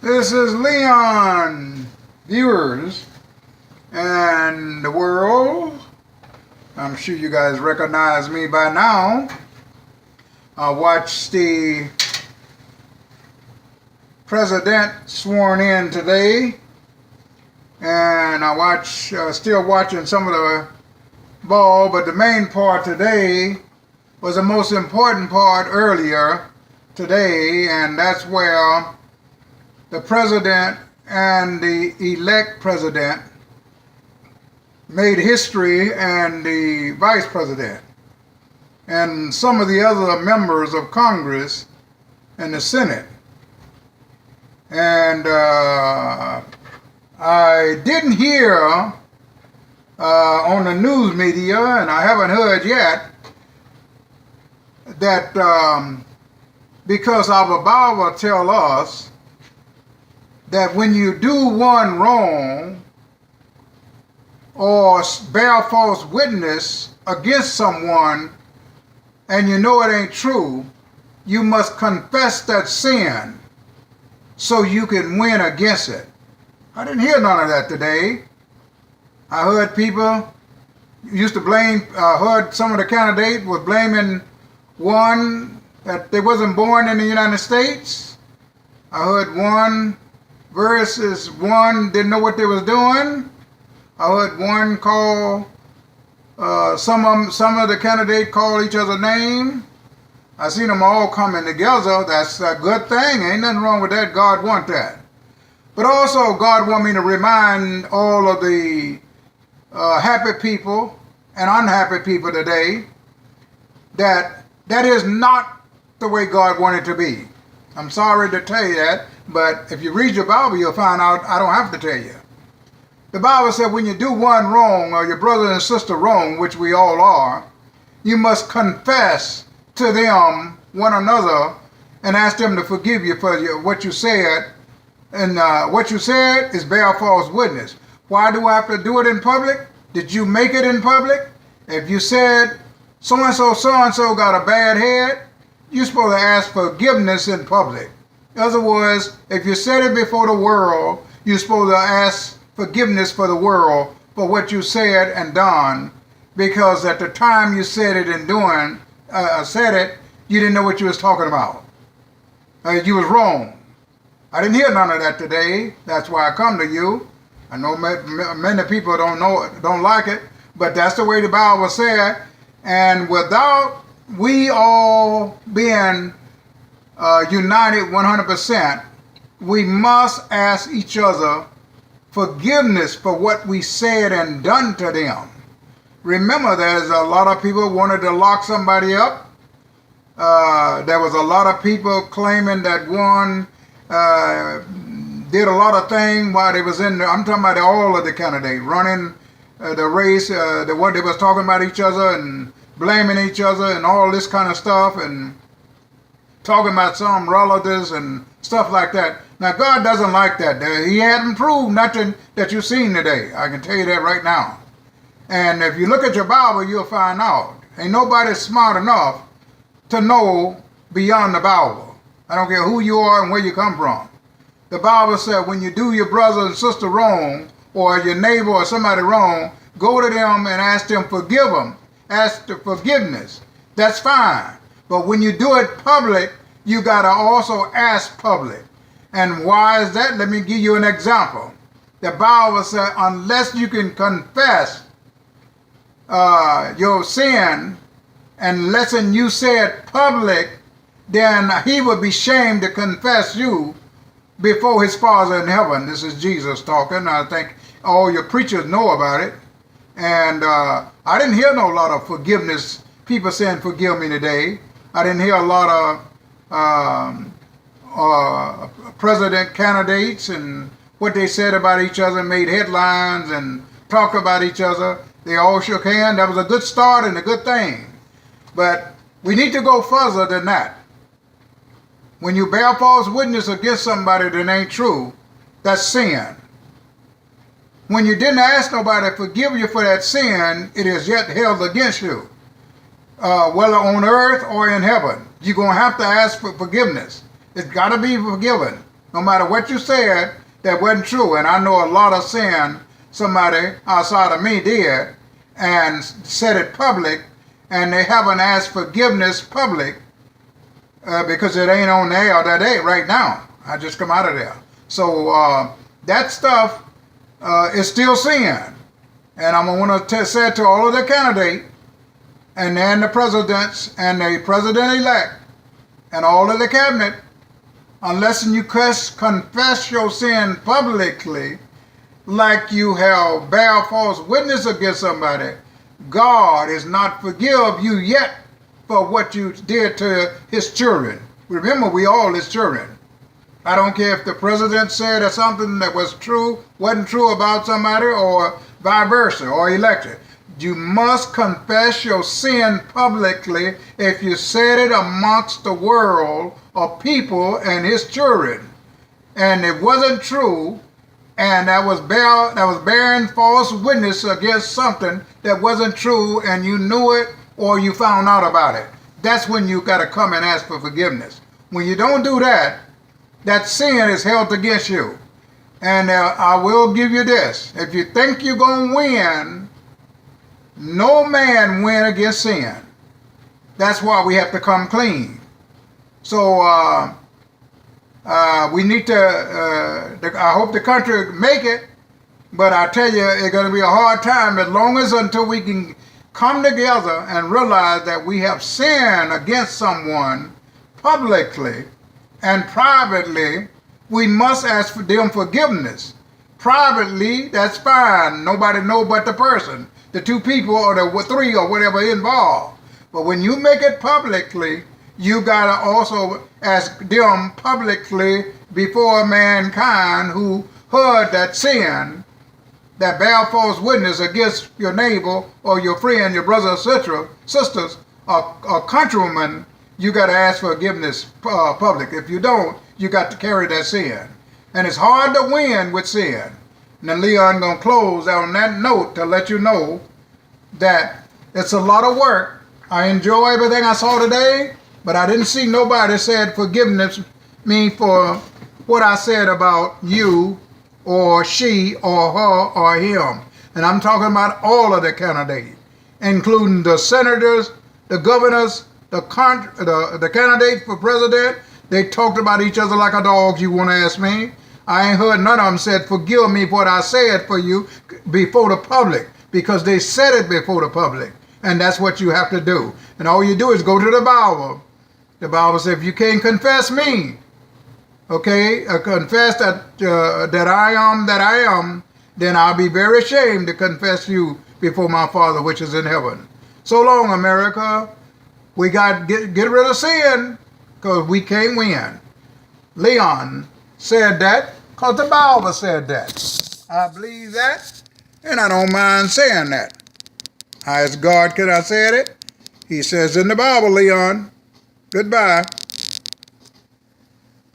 This is Leon, viewers, and the world. I'm sure you guys recognize me by now. I watched the president sworn in today, and still watching some of the ball, but the main part today was the most important part earlier today, and that's where the president and the elect president made history, and the vice president and some of the other members of Congress and the Senate. And I didn't hear on the news media, and I haven't heard yet, that because our Bible tells us that when you do one wrong or bear false witness against someone and you know it ain't true, you must confess that sin so you can win against it. I didn't hear none of that today. I heard people used to heard some of the candidates was blaming one that they wasn't born in the United States. I heard one versus one didn't know what they was doing. I heard one call some of the candidates call each other name. I seen them all coming together. That's a good thing. Ain't nothing wrong with that. God want that. But also God want me to remind all of the happy people and unhappy people today that that is not the way God wanted it to be. I'm sorry to tell you that, but if you read your Bible, you'll find out I don't have to tell you. The Bible said when you do one wrong, or your brother and sister wrong, which we all are, you must confess to them, one another, and ask them to forgive you for what you said. And what you said is bear false witness. Why do I have to do it in public? Did you make it in public? If you said so-and-so got a bad head, you're supposed to ask forgiveness in public. In other words, if you said it before the world, you're supposed to ask forgiveness for the world for what you said and done, because at the time you said it and said it, you didn't know what you was talking about. You was wrong. I didn't hear none of that today. That's why I come to you. I know many people don't like it, but that's the way the Bible said. And without we all being united 100%, we must ask each other forgiveness for what we said and done to them. Remember, there's a lot of people wanted to lock somebody up. There was a lot of people claiming that one did a lot of things while they was in there. I'm talking about all of the candidates running the race, what they was talking about each other and blaming each other and all this kind of stuff, and talking about some relatives and stuff like that. Now, God doesn't like that. He hadn't proved nothing that you've seen today. I can tell you that right now. And if you look at your Bible, you'll find out. Ain't nobody smart enough to know beyond the Bible. I don't care who you are and where you come from. The Bible said when you do your brother and sister wrong, or your neighbor or somebody wrong, go to them and ask them forgive them. Ask the forgiveness. That's fine. But when you do it public, you got to also ask public. And why is that? Let me give you an example. The Bible said unless you can confess your sin, and listen, you said public, then he would be ashamed to confess you before his Father in heaven. This is Jesus talking. I think all your preachers know about it. And I didn't hear no lot of forgiveness, people saying forgive me today. I didn't hear a lot of president candidates and what they said about each other, made headlines and talked about each other. They all shook hands. That was a good start and a good thing. But we need to go further than that. When you bear false witness against somebody that ain't true, that's sin. When you didn't ask nobody to forgive you for that sin, it is yet held against you. Whether on earth or in heaven, you're going to have to ask for forgiveness. It's got to be forgiven. no matter what you said that wasn't true. And I know a lot of sin somebody outside of me did and said it public, and they haven't asked forgiveness public because it ain't on there that day right now. I just come out of there. So that stuff is still sin. And I'm going to want to say it to all of the candidates and then the presidents and the president-elect and all of the cabinet, unless you confess your sin publicly, like you have bear false witness against somebody, God is not forgive you yet for what you did to his children. Remember, we all his children. I don't care if the president said or something that was true, wasn't true about somebody, or vice versa, or elected. You must confess your sin publicly if you said it amongst the world of people and his children, and it wasn't true, and that was bearing false witness against something that wasn't true, and you knew it or you found out about it. That's when you got to come and ask for forgiveness. When you don't do that, that sin is held against you. And I will give you this: if you think you're going to win, no man win against sin. That's why we have to come clean. So we need to, I hope the country make it, but I tell you, it's going to be a hard time as long as until we can come together and realize that we have sinned against someone publicly and privately. We must ask for them forgiveness. Privately, that's fine. Nobody know but the person, the two people or the three or whatever involved. But when you make it publicly, you gotta also ask them publicly before mankind who heard that sin, that bear false witness against your neighbor or your friend, your brother or sisters, or countrymen. You got to ask forgiveness public. If you don't, you got to carry that sin. And it's hard to win with sin. Now, Leon going to close on that note to let you know that it's a lot of work. I enjoy everything I saw today, but I didn't see nobody said forgiveness me for what I said about you or she or her or him. And I'm talking about all of the candidates, including the senators, the governors, the candidate for president. They talked about each other like a dog, you want to ask me. I ain't heard none of them said, forgive me for what I said for you before the public, because they said it before the public. And that's what you have to do. And all you do is go to the Bible. The Bible says, if you can't confess me, okay, confess that I am, then I'll be very ashamed to confess you before my Father which is in heaven. So long, America. We got to get rid of sin, because we can't win. Leon said that because the Bible said that. I believe that, and I don't mind saying that. How is God can I say it? He says in the Bible, Leon. Goodbye.